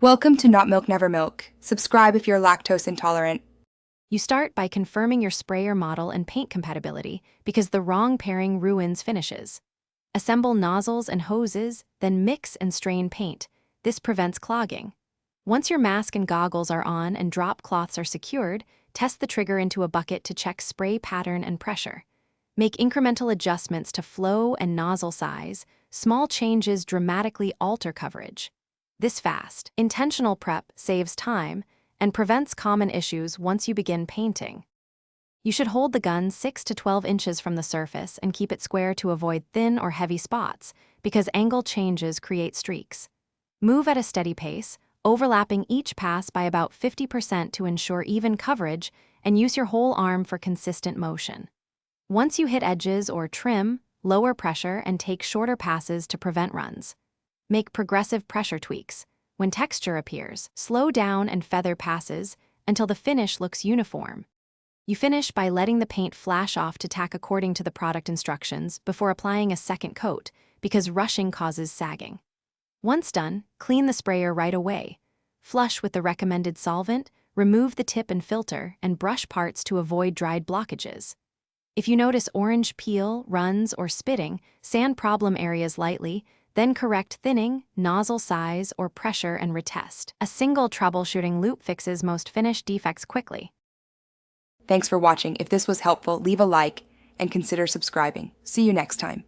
Welcome to Not Milk Never Milk. Subscribe if you're lactose intolerant. You start by confirming your sprayer model and paint compatibility because the wrong pairing ruins finishes. Assemble nozzles and hoses, then mix and strain paint. This prevents clogging. Once your mask and goggles are on and drop cloths are secured, test the trigger into a bucket to check spray pattern and pressure. Make incremental adjustments to flow and nozzle size. Small changes dramatically alter coverage. This fast, intentional prep saves time and prevents common issues once you begin painting. You should hold the gun 6 to 12 inches from the surface and keep it square to avoid thin or heavy spots because angle changes create streaks. Move at a steady pace, overlapping each pass by about 50% to ensure even coverage, and use your whole arm for consistent motion. Once you hit edges or trim, lower pressure and take shorter passes to prevent runs. Make progressive pressure tweaks. When texture appears, slow down and feather passes until the finish looks uniform. You finish by letting the paint flash off to tack according to the product instructions before applying a second coat because rushing causes sagging. Once done, clean the sprayer right away. Flush with the recommended solvent, remove the tip and filter, and brush parts to avoid dried blockages. If you notice orange peel, runs, or spitting, sand problem areas lightly, then correct thinning, nozzle size, or pressure and retest. A single troubleshooting loop fixes most finish defects quickly. Thanks for watching. If this was helpful, leave a like and consider subscribing. See you next time.